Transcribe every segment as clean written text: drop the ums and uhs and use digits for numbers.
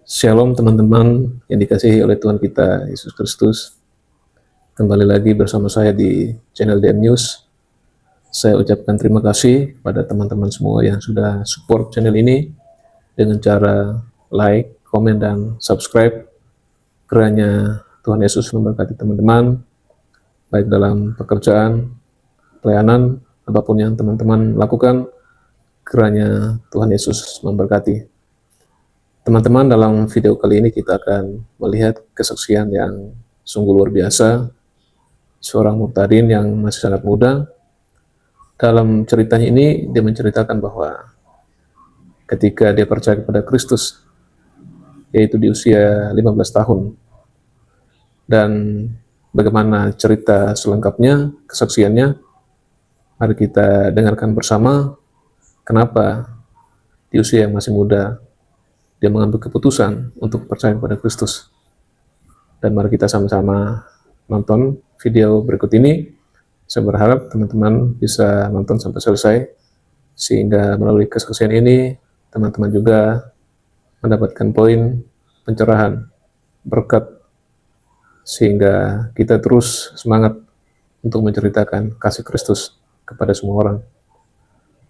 Shalom teman-teman yang dikasihi oleh Tuhan kita Yesus Kristus. Kembali lagi bersama saya di channel DM News. Saya ucapkan terima kasih pada teman-teman semua yang sudah support channel ini dengan cara like, komen, dan subscribe. Kiranya Tuhan Yesus memberkati teman-teman, baik dalam pekerjaan, pelayanan, apapun yang teman-teman lakukan. Kiranya Tuhan Yesus memberkati. Teman-teman, dalam video kali ini kita akan melihat kesaksian yang sungguh luar biasa. Seorang Muhtadin yang masih sangat muda. Dalam ceritanya ini, dia menceritakan bahwa ketika dia percaya kepada Kristus, yaitu di usia 15 tahun. Dan bagaimana cerita selengkapnya, kesaksiannya, mari kita dengarkan bersama kenapa di usia yang masih muda dia mengambil keputusan untuk percaya kepada Kristus. Dan mari kita sama-sama nonton video berikut ini. Saya berharap teman-teman bisa nonton sampai selesai, sehingga melalui kesaksian ini, teman-teman juga mendapatkan poin pencerahan, berkat, sehingga kita terus semangat untuk menceritakan kasih Kristus kepada semua orang.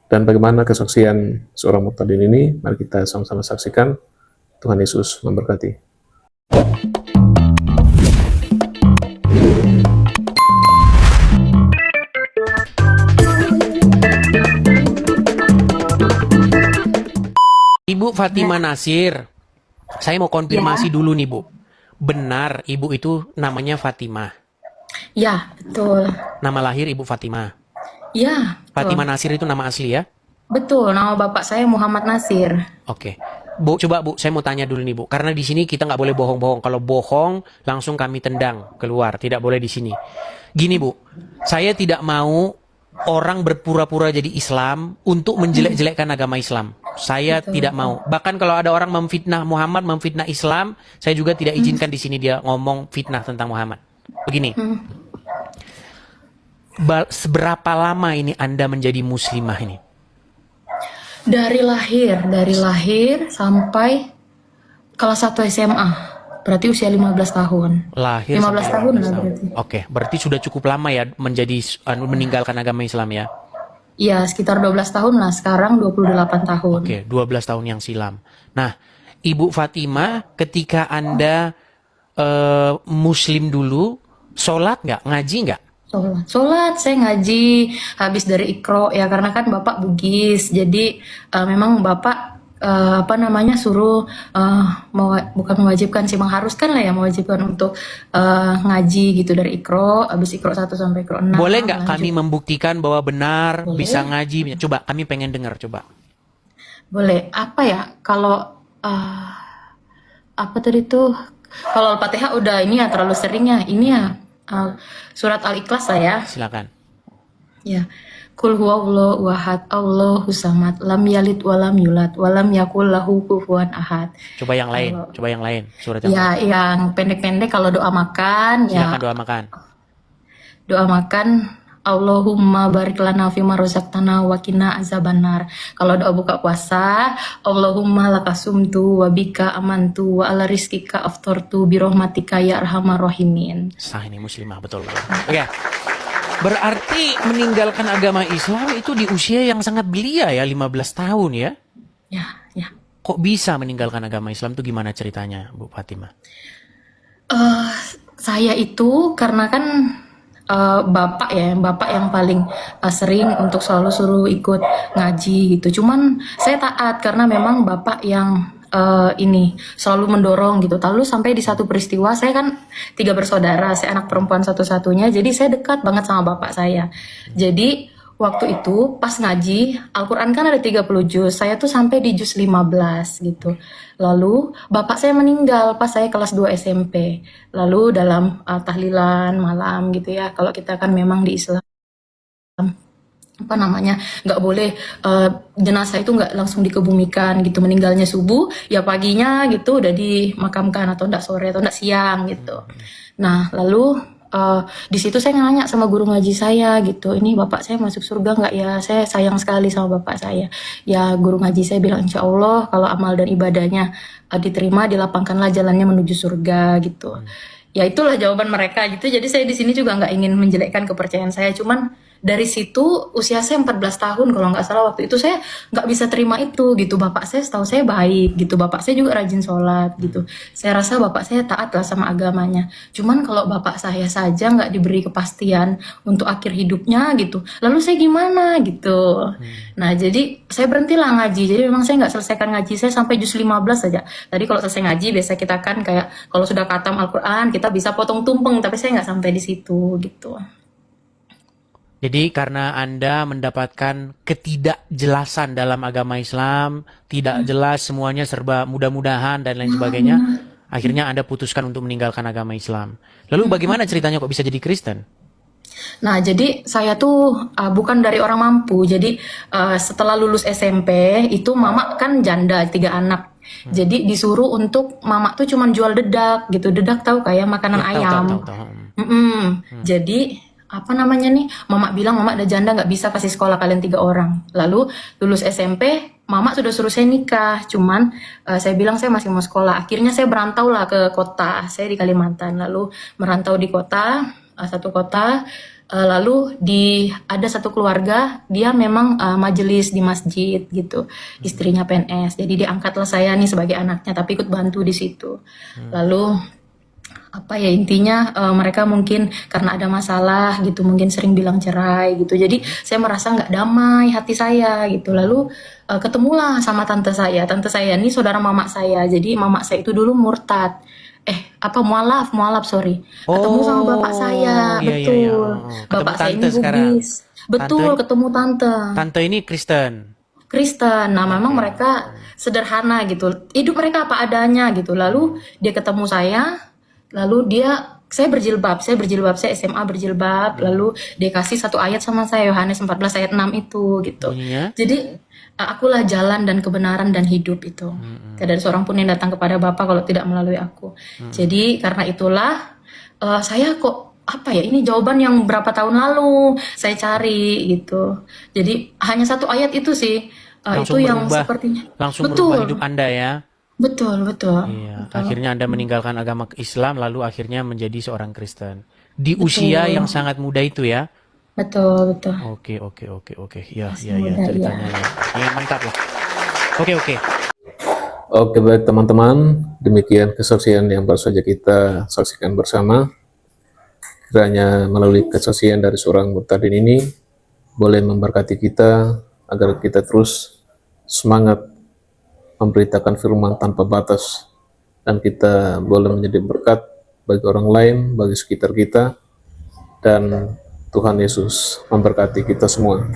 Dan bagaimana kesaksian seorang Muhtadin ini, mari kita sama-sama saksikan. Tuhan Yesus memberkati. Ibu Fatimah Nasir, saya mau konfirmasi dulu nih Bu. Benar Ibu itu namanya Fatimah? Ya, betul. Nama lahir Ibu Fatimah? Ya, betul. Fatimah Nasir itu nama asli ya? Betul, nama bapak saya Muhammad Nasir. Oke. Bu, coba Bu, saya mau tanya dulu nih Bu. Karena di sini kita nggak boleh bohong-bohong. Kalau bohong, langsung kami tendang keluar. Tidak boleh di sini. Gini Bu, saya tidak mau orang berpura-pura jadi Islam untuk menjelek-jelekkan agama Islam. Saya tidak mau. Bahkan kalau ada orang memfitnah Muhammad, memfitnah Islam, saya juga tidak izinkan di sini dia ngomong fitnah tentang Muhammad. Begini. Seberapa lama ini Anda menjadi muslimah ini? Dari lahir sampai kelas 1 SMA. Berarti usia 15 tahun. Lahir 15 tahun lah berarti. Oke, berarti sudah cukup lama ya meninggalkan agama Islam ya? Iya, sekitar 12 tahun lah. Sekarang 28 tahun. Oke, 12 tahun yang silam. Nah, Ibu Fatimah, ketika Anda muslim dulu, sholat nggak? Ngaji nggak? Sholat, saya ngaji habis dari Iqra ya, karena kan bapak Bugis, jadi memang bapak suruh bukan mewajibkan sih, mengharuskan lah ya, mewajibkan untuk ngaji gitu dari Iqra, habis Iqra 1 sampai Iqra 6. Boleh nggak kami membuktikan bahwa benar Boleh. bisa ngaji? Coba, kami pengen dengar, coba. Boleh, apa ya, kalau apa tadi tuh, kalau Al-Fatihah udah ini ya, terlalu sering ya, ini ya surat Al-Ikhlas lah ya. Silakan. Ya. Qul huwallahu ahad, Allahus samad, lam yalid walam yulad, walam yakul lahu kufuwan ahad. Coba yang lain, coba yang lain. Surat yang Ya, lain. yang pendek-pendek kalau doa makan, Silakan ya. doa makan. Doa makan, Allahumma barik lana fima razaqtana wa qina azabannar. Kalau doa buka puasa, Allahumma lakasumtu wa bika amantu wa ala rizkika aftartu bi rahmatika ya arhamar rahimin. Sah, ini muslimah, betul. Oke. Berarti meninggalkan agama Islam itu di usia yang sangat belia ya, 15 tahun ya? Ya. Kok bisa meninggalkan agama Islam itu, gimana ceritanya Bu Fatimah? Saya itu karena kan bapak yang paling sering untuk selalu suruh ikut ngaji gitu. Cuman saya taat karena memang bapak yang ini selalu mendorong gitu. Lalu sampai di satu peristiwa, saya kan 3 bersaudara, saya anak perempuan satu-satunya, jadi saya dekat banget sama bapak saya. Jadi waktu itu pas ngaji Al-Quran kan ada 30 juz, saya tuh sampai di juz 15 gitu. Lalu bapak saya meninggal pas saya kelas 2 SMP. Lalu dalam tahlilan malam gitu ya, kalau kita kan memang di Islam nggak boleh jenazah itu nggak langsung dikebumikan gitu, meninggalnya subuh ya paginya gitu udah dimakamkan, atau enggak sore atau enggak siang gitu. Nah lalu di situ saya nanya sama guru ngaji saya gitu, ini bapak saya masuk surga nggak ya? Saya sayang sekali sama bapak saya. Ya guru ngaji saya bilang insya Allah kalau amal dan ibadahnya diterima, dilapangkanlah jalannya menuju surga gitu. Ya itulah jawaban mereka gitu. Jadi saya di sini juga nggak ingin menjelekkan kepercayaan saya. Cuman dari situ usia saya 14 tahun kalau nggak salah waktu itu saya nggak bisa terima itu gitu. Bapak saya setahu saya baik gitu. Bapak saya juga rajin sholat gitu. Saya rasa bapak saya taat lah sama agamanya. Cuman kalau bapak saya saja nggak diberi kepastian untuk akhir hidupnya gitu. Lalu saya gimana gitu. Nah jadi saya berhentilah ngaji. Jadi memang saya nggak selesaikan ngaji saya sampai juz 15 saja. Tadi kalau selesai ngaji biasa kita kan kayak kalau sudah khatam Al-Quran kita bisa potong tumpeng. Tapi saya nggak sampai di situ gitu. Jadi karena Anda mendapatkan ketidakjelasan dalam agama Islam, tidak jelas semuanya serba mudah-mudahan dan lain sebagainya, akhirnya Anda putuskan untuk meninggalkan agama Islam. Lalu bagaimana ceritanya kok bisa jadi Kristen? Nah, jadi saya tuh bukan dari orang mampu. Jadi setelah lulus SMP itu mama kan janda 3 anak. Jadi disuruh untuk mama tuh cuman jual dedak gitu. Dedak tahu kayak makanan Ya, ayam. Jadi apa namanya nih? Mama bilang mama ada janda nggak bisa kasih sekolah kalian 3 orang. Lalu lulus SMP, mama sudah suruh saya nikah. Cuman saya bilang saya masih mau sekolah. Akhirnya saya berantau lah ke kota. Saya di Kalimantan. Lalu merantau di kota, satu kota. Lalu ada satu keluarga dia memang majelis di masjid gitu, istrinya PNS, jadi diangkatlah saya nih sebagai anaknya tapi ikut bantu di situ. Lalu apa ya intinya mereka mungkin karena ada masalah gitu mungkin sering bilang cerai gitu, jadi saya merasa nggak damai hati saya gitu. Lalu ketemulah sama tante saya ini saudara mama saya, jadi mama saya itu dulu murtad, mualaf sorry, ketemu sama bapak saya. iya, Betul. iya. Ketemu Bapak saya tante ini sekarang. Bugis. Betul, Tante- ketemu tante Tante ini Kristen. Kristen. Nah, memang mereka sederhana gitu. Hidup mereka apa adanya gitu. Lalu dia ketemu saya, lalu saya berjilbab, saya SMA berjilbab, lalu dia kasih satu ayat sama saya, Yohanes 14 ayat 6 itu gitu. Bunyinya? Jadi akulah jalan dan kebenaran dan hidup itu. Tidak ada seorang pun yang datang kepada Bapa kalau tidak melalui aku. Jadi karena itulah saya kok ini jawaban yang berapa tahun lalu saya cari gitu. Jadi hanya satu ayat itu sih itu yang sepertinya langsung merubah hidup Anda ya. Betul. Iya, akhirnya Anda meninggalkan agama Islam lalu akhirnya menjadi seorang Kristen. Di usia yang sangat muda itu ya. Betul. Oke. Iya, muda, ceritanya ya. Ya, mantap lah. Oke. Oke, baik teman-teman, demikian kesaksian yang baru saja kita saksikan bersama. Kiranya melalui kesaksian dari seorang murtadin ini boleh memberkati kita agar kita terus semangat memberitakan firman tanpa batas, dan kita boleh menjadi berkat bagi orang lain, bagi sekitar kita, dan Tuhan Yesus memberkati kita semua.